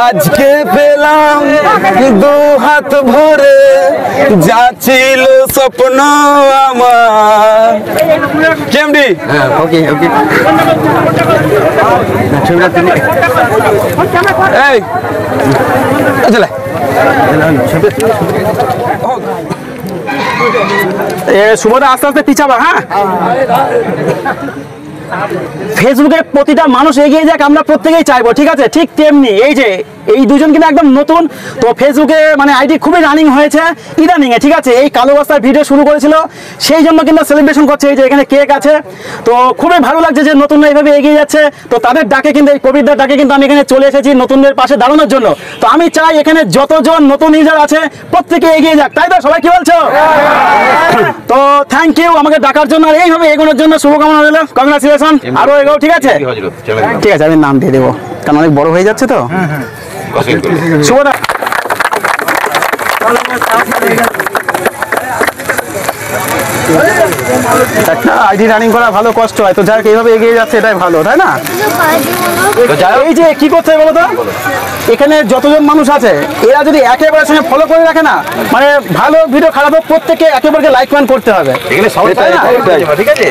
আজকে পেলাম দু হাত ভরে যা ছিল স্বপ্ন আমার। কেমডি? হ্যাঁ, ওকে ওকে। এই চলে শুভদা আস্তে আস্তে পিছাবা। হ্যাঁ, ফেসবুকের প্রতিটা মানুষ এগিয়ে যাক, আমরা প্রত্যেকেই চাইবো, ঠিক আছে? ঠিক তেমনি এই যে এই দুজন কিন্তু একদম নতুন, তো ফেসবুকে মানে আইডি খুবই রানিং হয়েছে ইদানিং এ, ঠিক আছে? এই কালো বস্তার ভিডিও শুরু করেছিল, সেই জন্য কিন্তু সেলিব্রেশন করছে। এই যে এখানে কেক আছে, তো খুবই ভালো লাগছে যে নতুনরা এইভাবে এগিয়ে যাচ্ছে। তো তাদের ডাকে কিন্তু, এই কোভিডের ডাকে কিন্তু আমি এখানে চলে এসেছি নতুনদের পাশে দাঁড়ানোর জন্য। তো আমি চাই এখানে যতজন নতুন ইউজার আছে প্রত্যেকে এগিয়ে যাক, তাই তো? সবাই কি বলছো? তো থ্যাংক ইউ আমাকে ডাকার জন্য, আর এইভাবে এগোনোর জন্য শুভকামনা রইল। কংগ্রাচুলেশন, আরো এগো, ঠিক আছে? ঠিক আছে, আমি নাম দিয়ে দেবো কারণ অনেক বড় হয়ে যাচ্ছে তো। শুভদা একটা আইডি রানিং করা ভালো কষ্ট হয়, তো যাই হোক এইভাবে এগিয়ে যাচ্ছে, এটাই ভালো, তাই না? এই যে কি করতে বলো তো, এখানে যতজন মানুষ আছে এরা যদি একে অপরের সঙ্গে ফলো করে রাখে না, মানে ভালো ভিডিও খারাপ হোক প্রত্যেকে একে অপরকে লাইক কমেন্ট করতে হবে।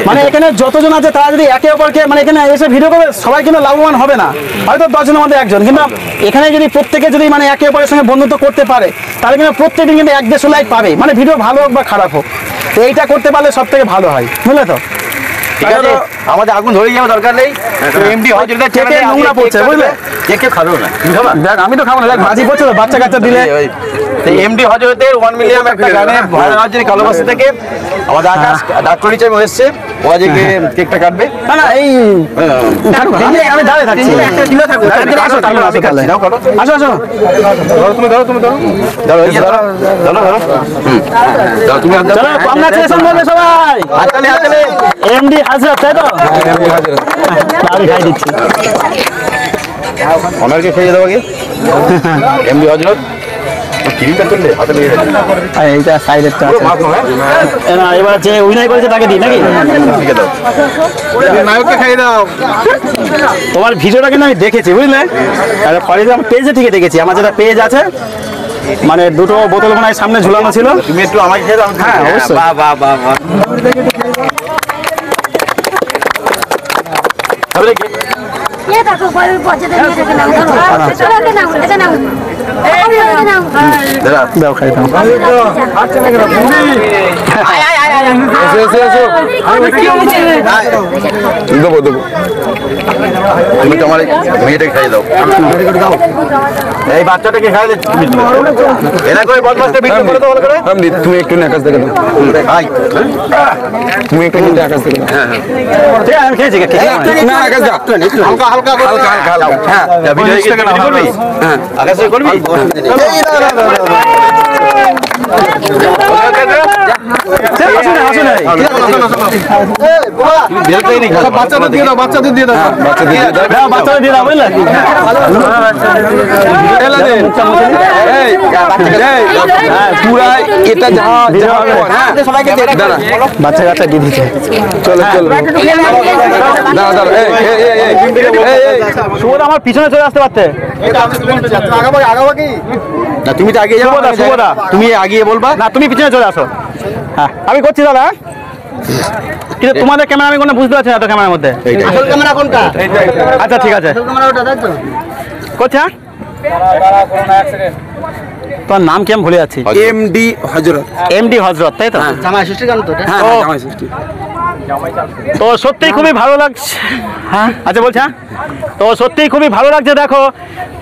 মানে এখানে যতজন আছে তারা যদি একে অপরকে মানে এখানে এসে ভিডিও করে, সবাই কিন্তু লাভবান হবে না, হয়তো 10 জনের মধ্যে একজন, কিন্তু এখানে যদি প্রত্যেকে যদি মানে একে অপরের সঙ্গে বন্ধুত্ব করতে পারে তাহলে কিন্তু প্রত্যেকদিন কিন্তু 1-150 লাইক পাবে, মানে ভিডিও ভালো হোক বা খারাপ হোক। তো এইটা করতে পারলে সব থেকে ভালো হয়, বুঝলে তো? আমাদের আগুন ধরে যাওয়া দরকার নেই। এমডি হয় যেটা চ্যানেলে নোংরা পড়ছে, বুঝলে? কে খাবেও না, দেখ আমি তো খাবো না, দেখ ভাজি পড়ছে তো, বাচ্চা কাচ্চা দিলে। এমডি হজরতের 1 মিলিয়ন একটা গানে ভাইরাল হচ্ছে কালো বস্তা থেকে। আমাদের আকাশ ডাক্তার হিসেবে এসেছে, ও আজকে কেকটা কাটবে। না না, এই আমি দাঁড়িয়ে থাকছি, একটা দিলে থাকো। আসো তাহলে, আসো তাহলে, আসো আসো, ধরো তুমি, ধরো তুমি, ধরো ধরো ধরো ধরো, ধরো তুমি। চলো কংগ্রাচুলেশন বলে সবাই, হাততালি হাততালি। এমডি হযরত, তাই তো? এমডি হযরত, আমি খাই দিচ্ছি। অনারকে খেয়ে দেবো কি? এমডি হযরত ক্রিমটা করলে হাতে লেগে যাবে। এইটা সাইডেরটা আছে না, এবার যে অভিনয় করেছে তাকে দিই নাকি? শিখে দাও, নায়ককে খাইয়ে দাও। তোমার ভিডিওটা কিন্তু আমি দেখেছি, বুঝলে? আর পরে আমার পেজে থেকে দেখেছি, আমার যেটা পেজ আছে, মানে দুটো বোতল মনে হয় সামনে ঝুলানো ছিল। তুমি একটু আমাকে খেয়ে দাও। হ্যাঁ অবশ্যই। বাহ বাহ বাহ বাহ। দাও খাই দাও। দেবো দেবো, তুমি তো আমার মেয়েটাকে খাইয়ে দাও। এই বাচ্চাটাকে খাইয়ে দে, এরা করে বদমাসটা ভিডিও করে দাও ভালো করে। তুমি একটু আকাশ দেখে দাও, তুমি একটু আকাশ দেখে দাও। হ্যাঁ হ্যাঁ, আমি খেয়েছি না আকাশ দাও, হালকা হালকা হালকা হালকা। হ্যাঁ ভিডিও করবি, হ্যাঁ আকাশে করবি। বাচ্চাদের দিয়ে দাও, বাচ্চাদের দিয়ে দাও, বাচ্চাদের দিয়ে দাও, বুঝলে? পুরাই এটা বাচ্চা কাচ্চা দিয়ে দিচ্ছে। চলো চলো, দাঁড়া দাঁড়া, শুভদা আমার পিছনে চলে আসতে পারতে। না তুমি তো আগে যাবো, শুভদা তুমি আগিয়ে বলবা। না তুমি পিছনে চলে আসো। হ্যাঁ আমি করছি দাদা, কিন্তু তোমাদের ক্যামেরা আমি কোনো বুঝতে পারছি না তো ক্যামেরার মধ্যে। আসল ক্যামেরা কোনটা? আচ্ছা ঠিক আছে, আসল ক্যামেরা ওটা, তাই তো? করছি। হ্যাঁ তোমার নাম কি আমি ভুলে যাচ্ছি? এমডি হযরত। এমডি হযরত, তাই তো? জামাই ষষ্ঠী গান তো? হ্যাঁ জামাই ষষ্ঠী। তো সত্যিই খুবই ভালো লাগছে। হ্যাঁ আচ্ছা বলছি। হ্যাঁ তো সত্যিই খুবই ভালো লাগছে, দেখো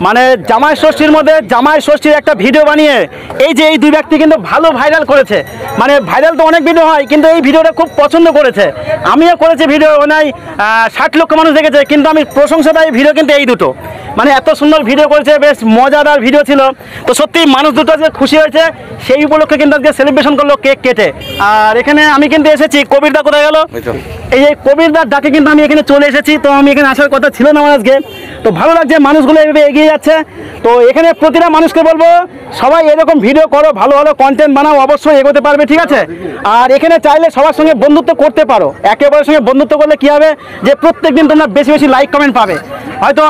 মানে জামাই ষষ্ঠীর মধ্যে জামাই ষষ্ঠীর একটা ভিডিও বানিয়ে এই যে এই দুই ব্যক্তি কিন্তু ভালো ভাইরাল করেছে। মানে ভাইরাল তো অনেক ভিডিও হয়, কিন্তু এই ভিডিওটা খুব পছন্দ করেছে। আমিও করেছি ভিডিও, নাই 60 লক্ষ মানুষ দেখেছে, কিন্তু আমি প্রশংসা দেই ভিডিও কিন্তু এই দুটো। মানে এত সুন্দর ভিডিও করেছে, বেশ মজাদার ভিডিও ছিল। তো সত্যি মানুষ দুটো আজকে খুশি হয়েছে, সেই উপলক্ষে কিন্তু আজকে সেলিব্রেশন করলো কেক কেটে। আর এখানে আমি কিন্তু এসেছি, কবিরদা কোথায় গেল? এই যে কবিরদার ডাকে কিন্তু আমি এখানে চলে এসেছি। তো আমি এখানে আসার কথা ছিল না আমার আজকে, তো ভালো লাগছে মানুষগুলো এভাবে এগিয়ে যাচ্ছে। তো এখানে প্রতিটা মানুষকে বলবো সবাই এরকম ভিডিও করো, ভালো ভালো কন্টেন্ট বানাও, অবশ্যই এগোতে পারবে, ঠিক আছে? আর এখানে চাইলে সবার সঙ্গে বন্ধুত্ব করতে পারো। একেবারে সঙ্গে বন্ধুত্ব করলে কি হবে যে প্রত্যেকদিন তোমরা বেশি বেশি লাইক কমেন্ট পাবে। হয়তো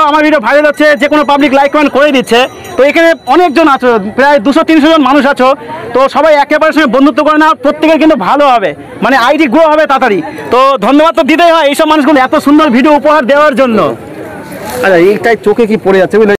আমার ভিডিও ভাইরাল হচ্ছে, যে কোনো পাবলিক লাইক কমেন্ট করে দিচ্ছে। তো এখানে অনেকজন আছো, প্রায় 200-300 জন মানুষ আছো। তো সবাই একেবারে সঙ্গে বন্ধুত্ব করে না, প্রত্যেকের কিন্তু ভালো হবে, মানে আইডি গ্রো হবে তাড়াতাড়ি। তো ধন্যবাদ তো দিতেই হয় এইসব মানুষগুলো এত সুন্দর ভিডিও উপহার দেওয়ার জন্য। আচ্ছা এইটাই চোখে কি পড়ে যাচ্ছে বুঝলে?